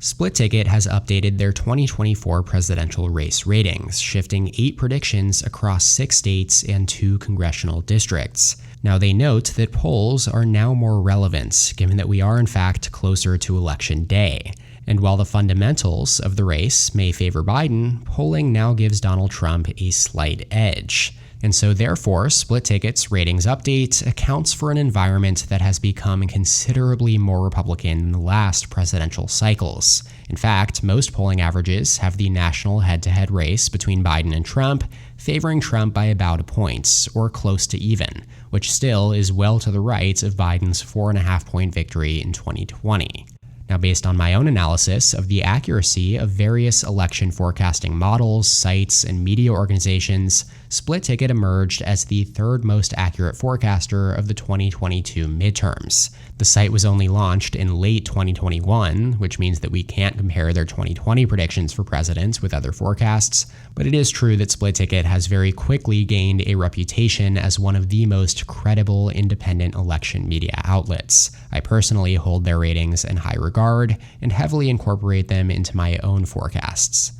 Split Ticket has updated their 2024 presidential race ratings, shifting 8 predictions across 6 states and 2 congressional districts. Now, they note that polls are now more relevant, given that we are in fact closer to Election Day. And while the fundamentals of the race may favor Biden, polling now gives Donald Trump a slight edge. And so therefore, Split Ticket's ratings update accounts for an environment that has become considerably more Republican in the last presidential cycles. In fact, most polling averages have the national head-to-head race between Biden and Trump favoring Trump by about a point, or close to even, which still is well to the right of Biden's 4.5-point victory in 2020. Now, based on my own analysis of the accuracy of various election forecasting models, sites, and media organizations, Split Ticket emerged as the third most accurate forecaster of the 2022 midterms. The site was only launched in late 2021, which means that we can't compare their 2020 predictions for presidents with other forecasts, but it is true that Split Ticket has very quickly gained a reputation as one of the most credible independent election media outlets. I personally hold their ratings in high regard and heavily incorporate them into my own forecasts.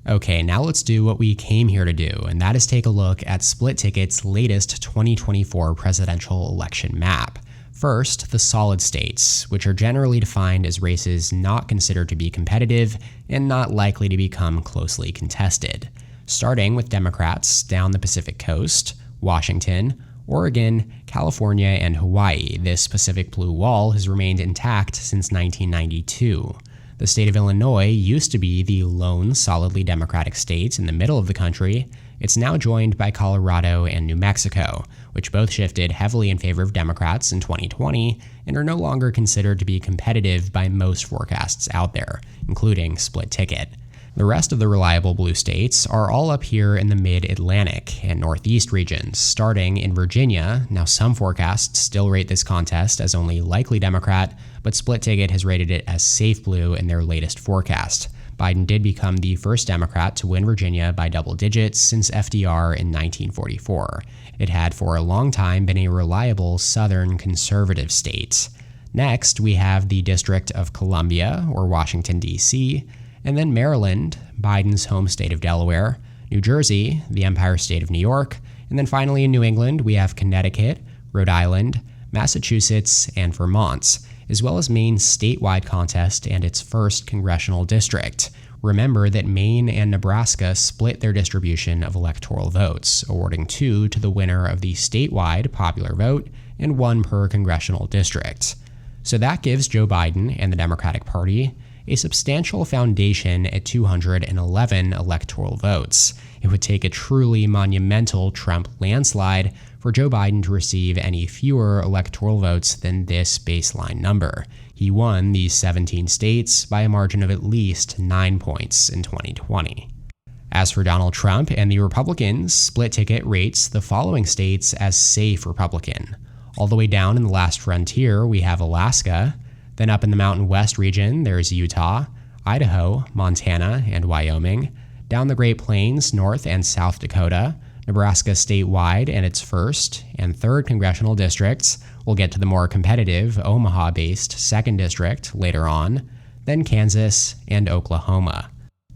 Okay, now let's do what we came here to do, and that is take a look at Split Ticket's latest 2024 presidential election map. First, the solid states, which are generally defined as races not considered to be competitive and not likely to become closely contested. Starting with Democrats down the Pacific Coast, Washington, Oregon, California, and Hawaii, this Pacific Blue Wall has remained intact since 1992. The state of Illinois used to be the lone solidly Democratic state in the middle of the country. It's now joined by Colorado and New Mexico, which both shifted heavily in favor of Democrats in 2020 and are no longer considered to be competitive by most forecasts out there, including Split Ticket. The rest of the reliable blue states are all up here in the mid-Atlantic and Northeast regions, starting in Virginia. Now, some forecasts still rate this contest as only likely Democrat, but Split Ticket has rated it as safe blue in their latest forecast. Biden did become the first Democrat to win Virginia by double digits since FDR in 1944. It had for a long time been a reliable Southern conservative state. Next, we have the District of Columbia, or Washington, D.C., and then Maryland, Biden's home state of Delaware, New Jersey, the Empire State of New York, and then finally in New England, we have Connecticut, Rhode Island, Massachusetts, and Vermont, as well as Maine's statewide contest and its first congressional district. Remember that Maine and Nebraska split their distribution of electoral votes, awarding 2 to the winner of the statewide popular vote and 1 per congressional district. So that gives Joe Biden and the Democratic Party a substantial foundation at 211 electoral votes. It would take a truly monumental Trump landslide for Joe Biden to receive any fewer electoral votes than this baseline number. He won these 17 states by a margin of at least 9 points in 2020. As for Donald Trump and the Republicans, Split Ticket rates the following states as safe Republican. All the way down in the last frontier, we have Alaska. Then up in the Mountain West region, there's Utah, Idaho, Montana, and Wyoming. Down the Great Plains, North and South Dakota, Nebraska statewide and its first and third congressional districts. We'll get to the more competitive Omaha-based 2nd district later on, then Kansas and Oklahoma.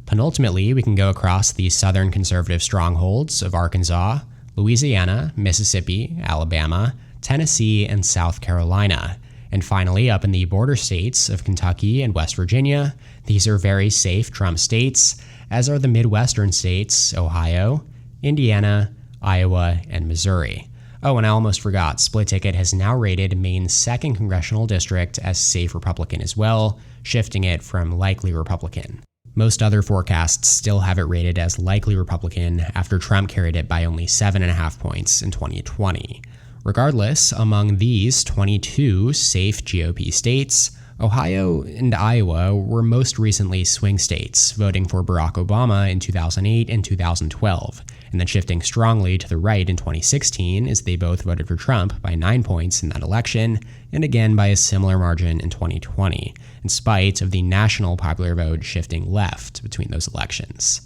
Penultimately, we can go across the southern conservative strongholds of Arkansas, Louisiana, Mississippi, Alabama, Tennessee, and South Carolina. And finally, up in the border states of Kentucky and West Virginia, these are very safe Trump states, as are the Midwestern states, Ohio, Indiana, Iowa, and Missouri. Oh, and I almost forgot, Split Ticket has now rated Maine's 2nd congressional district as safe Republican as well, shifting it from likely Republican. Most other forecasts still have it rated as likely Republican after Trump carried it by only 7.5 points in 2020. Regardless, among these 22 safe GOP states, Ohio and Iowa were most recently swing states, voting for Barack Obama in 2008 and 2012, and then shifting strongly to the right in 2016 as they both voted for Trump by 9 points in that election, and again by a similar margin in 2020, in spite of the national popular vote shifting left between those elections.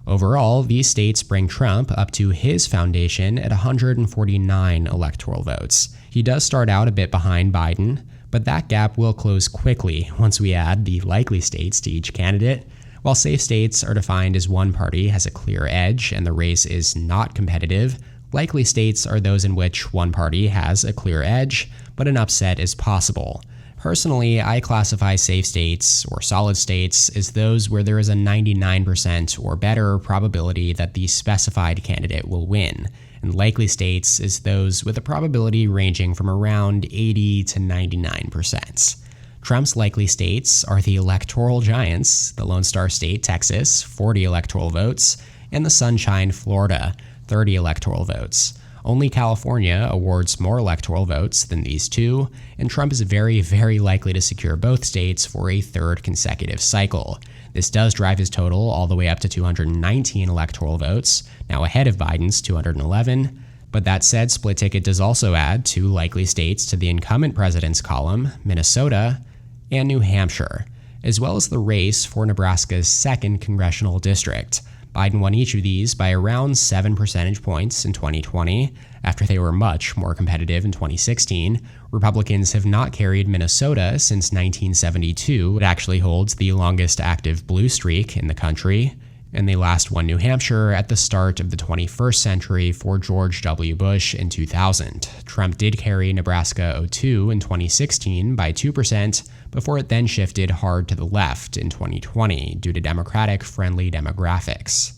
Overall, these states bring Trump up to his foundation at 149 electoral votes. He does start out a bit behind Biden, But that gap will close quickly once we add the likely states to each candidate. While safe states are defined as one party has a clear edge and the race is not competitive, likely states are those in which one party has a clear edge, but an upset is possible. Personally, I classify safe states, or solid states, as those where there is a 99% or better probability that the specified candidate will win, and likely states as those with a probability ranging from around 80 to 99%. Trump's likely states are the electoral giants, the Lone Star State, Texas, 40 electoral votes, and the Sunshine, Florida, 30 electoral votes. Only California awards more electoral votes than these two, and Trump is very, very likely to secure both states for a third consecutive cycle. This does drive his total all the way up to 219 electoral votes, now ahead of Biden's 211. But that said, Split Ticket does also add two likely states to the incumbent president's column, Minnesota and New Hampshire, as well as the race for Nebraska's 2nd congressional district. Biden won each of these by around 7 percentage points in 2020, after they were much more competitive in 2016. Republicans have not carried Minnesota since 1972. It actually holds the longest active blue streak in the country, and they last won New Hampshire at the start of the 21st century for George W. Bush in 2000. Trump did carry Nebraska 02 in 2016 by 2%, before it then shifted hard to the left in 2020 due to Democratic-friendly demographics.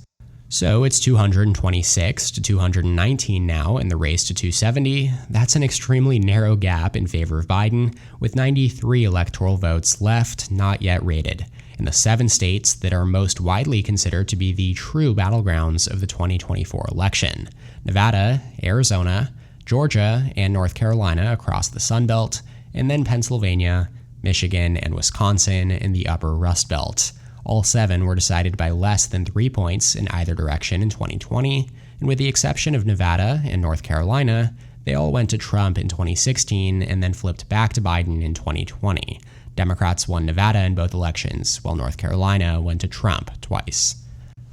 So it's 226 to 219 now in the race to 270. That's an extremely narrow gap in favor of Biden, with 93 electoral votes left not yet rated. In the 7 states that are most widely considered to be the true battlegrounds of the 2024 election: Nevada, Arizona, Georgia, and North Carolina across the Sun Belt, and then Pennsylvania, Michigan, and Wisconsin in the upper Rust Belt. All 7 were decided by less than 3 points in either direction in 2020, and with the exception of Nevada and North Carolina, they all went to Trump in 2016 and then flipped back to Biden in 2020. Democrats won Nevada in both elections, while North Carolina went to Trump twice.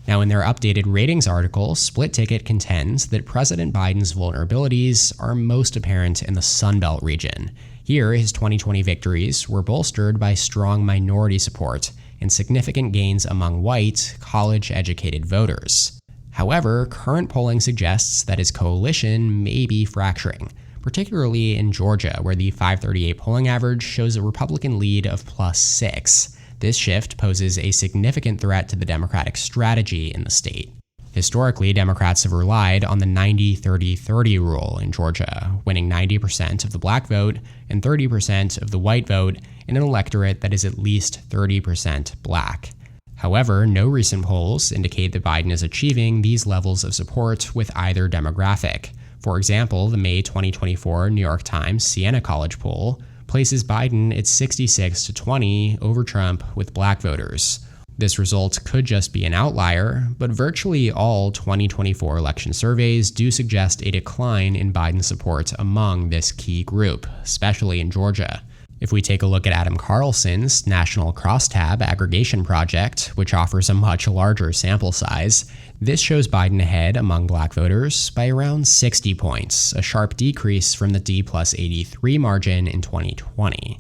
Now, in their updated ratings article, Split Ticket contends that President Biden's vulnerabilities are most apparent in the Sun Belt region. Here, his 2020 victories were bolstered by strong minority support and significant gains among white, college-educated voters. However, current polling suggests that his coalition may be fracturing, particularly in Georgia, where the 538 polling average shows a Republican lead of +6. This shift poses a significant threat to the Democratic strategy in the state. Historically, Democrats have relied on the 90-30-30 rule in Georgia, winning 90% of the black vote and 30% of the white vote in an electorate that is at least 30% black. However, no recent polls indicate that Biden is achieving these levels of support with either demographic. For example, the May 2024 New York Times Siena College poll places Biden at 66-20 over Trump with black voters. This result could just be an outlier, but virtually all 2024 election surveys do suggest a decline in Biden's support among this key group, especially in Georgia. If we take a look at Adam Carlson's National Crosstab Aggregation Project, which offers a much larger sample size, this shows Biden ahead among black voters by around 60 points, a sharp decrease from the D+83 margin in 2020.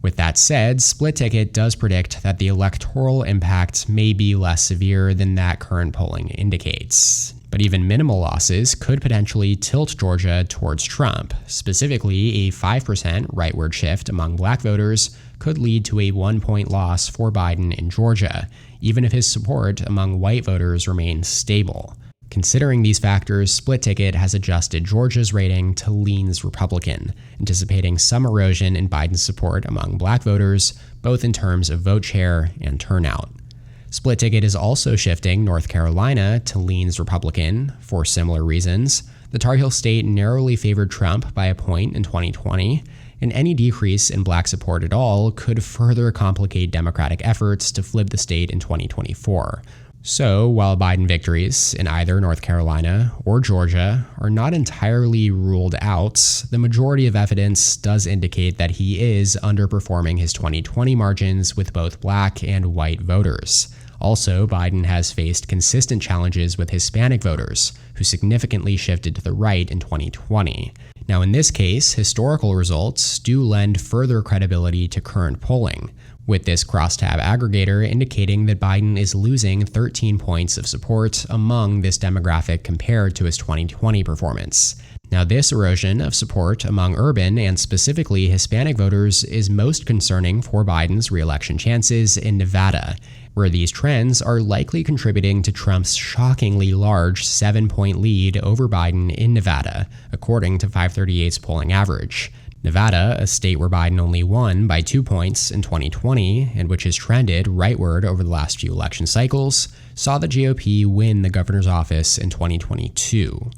With that said, Split Ticket does predict that the electoral impact may be less severe than that current polling indicates. But even minimal losses could potentially tilt Georgia towards Trump. Specifically, a 5% rightward shift among black voters could lead to a 1-point loss for Biden in Georgia, even if his support among white voters remains stable. Considering these factors, Split Ticket has adjusted Georgia's rating to leans Republican, anticipating some erosion in Biden's support among black voters, both in terms of vote share and turnout. Split Ticket is also shifting North Carolina to leans Republican for similar reasons. The Tar Heel state narrowly favored Trump by a point in 2020, and any decrease in black support at all could further complicate Democratic efforts to flip the state in 2024. So, while Biden victories in either North Carolina or Georgia are not entirely ruled out, the majority of evidence does indicate that he is underperforming his 2020 margins with both black and white voters. Also, Biden has faced consistent challenges with Hispanic voters, who significantly shifted to the right in 2020. Now, in this case, historical results do lend further credibility to current polling, with this crosstab aggregator indicating that Biden is losing 13 points of support among this demographic compared to his 2020 performance. Now, this erosion of support among urban and specifically Hispanic voters is most concerning for Biden's re-election chances in Nevada, where these trends are likely contributing to Trump's shockingly large 7-point lead over Biden in Nevada, according to 538's polling average. Nevada, a state where Biden only won by 2 points in 2020 and which has trended rightward over the last few election cycles, saw the GOP win the governor's office in 2022.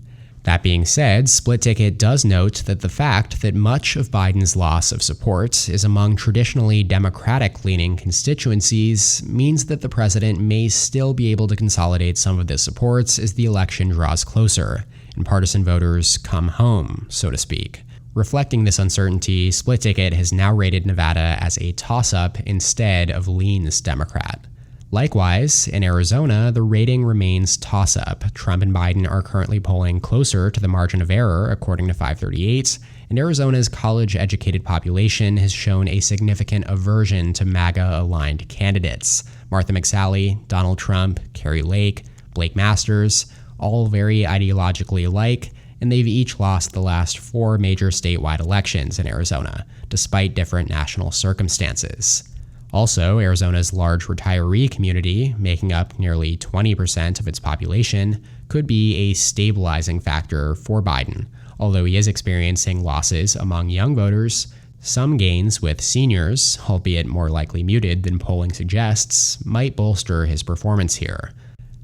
That being said, Split Ticket does note that the fact that much of Biden's loss of support is among traditionally Democratic-leaning constituencies means that the president may still be able to consolidate some of this support as the election draws closer and partisan voters come home, so to speak. Reflecting this uncertainty, Split Ticket has now rated Nevada as a toss-up instead of leans Democrat. Likewise, in Arizona, the rating remains toss-up. Trump and Biden are currently polling closer to the margin of error, according to 538, and Arizona's college-educated population has shown a significant aversion to MAGA-aligned candidates. Martha McSally, Donald Trump, Kari Lake, Blake Masters, all very ideologically alike, and they've each lost the last 4 major statewide elections in Arizona, despite different national circumstances. Also, Arizona's large retiree community, making up nearly 20% of its population, could be a stabilizing factor for Biden. Although he is experiencing losses among young voters, some gains with seniors, albeit more likely muted than polling suggests, might bolster his performance here.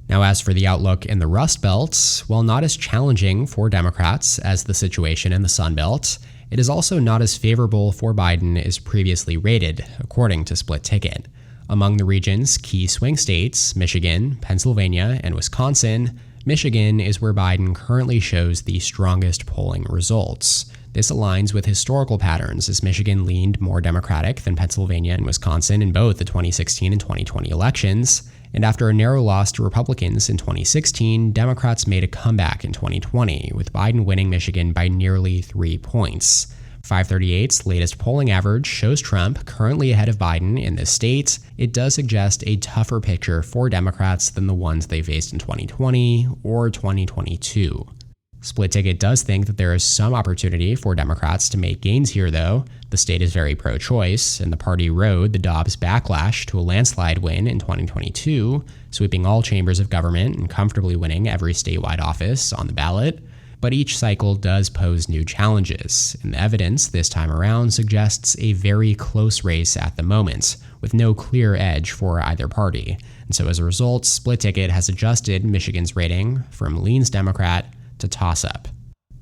Now, as for the outlook in the Rust Belt, while not as challenging for Democrats as the situation in the Sun Belt, it is also not as favorable for Biden as previously rated, according to Split Ticket. Among the region's key swing states, Michigan, Pennsylvania, and Wisconsin, Michigan is where Biden currently shows the strongest polling results. This aligns with historical patterns, as Michigan leaned more Democratic than Pennsylvania and Wisconsin in both the 2016 and 2020 elections, and after a narrow loss to Republicans in 2016, Democrats made a comeback in 2020, with Biden winning Michigan by nearly 3 points. 538's latest polling average shows Trump currently ahead of Biden in this state. It does suggest a tougher picture for Democrats than the ones they faced in 2020 or 2022. Split Ticket does think that there is some opportunity for Democrats to make gains here, though. The state is very pro-choice, and the party rode the Dobbs backlash to a landslide win in 2022, sweeping all chambers of government and comfortably winning every statewide office on the ballot. But each cycle does pose new challenges, and the evidence this time around suggests a very close race at the moment, with no clear edge for either party. And so as a result, Split Ticket has adjusted Michigan's rating from leans Democrat to toss-up.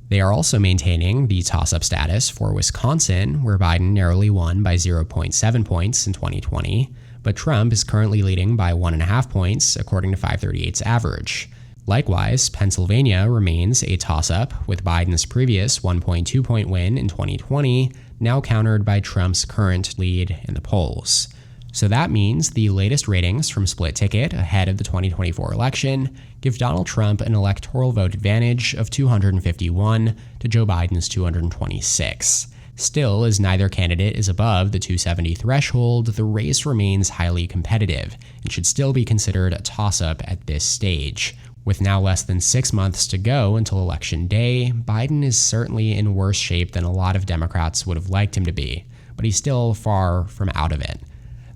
They are also maintaining the toss-up status for Wisconsin, where Biden narrowly won by 0.7 points in 2020, but Trump is currently leading by 1.5 points, according to 538's average. Likewise, Pennsylvania remains a toss-up, with Biden's previous 1.2-point win in 2020 now countered by Trump's current lead in the polls. So that means the latest ratings from Split Ticket ahead of the 2024 election give Donald Trump an electoral vote advantage of 251 to Joe Biden's 226. Still, as neither candidate is above the 270 threshold, the race remains highly competitive and should still be considered a toss-up at this stage. With now less than 6 months to go until Election Day, Biden is certainly in worse shape than a lot of Democrats would have liked him to be, but he's still far from out of it.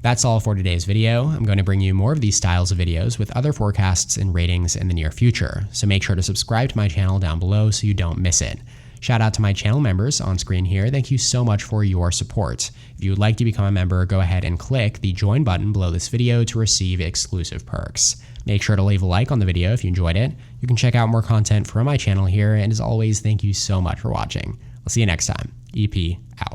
That's all for today's video. I'm going to bring you more of these styles of videos with other forecasts and ratings in the near future, so make sure to subscribe to my channel down below so you don't miss it. Shout out to my channel members on screen here. Thank you so much for your support. If you would like to become a member, go ahead and click the join button below this video to receive exclusive perks. Make sure to leave a like on the video if you enjoyed it. You can check out more content from my channel here, and as always, thank you so much for watching. I'll see you next time. EP out.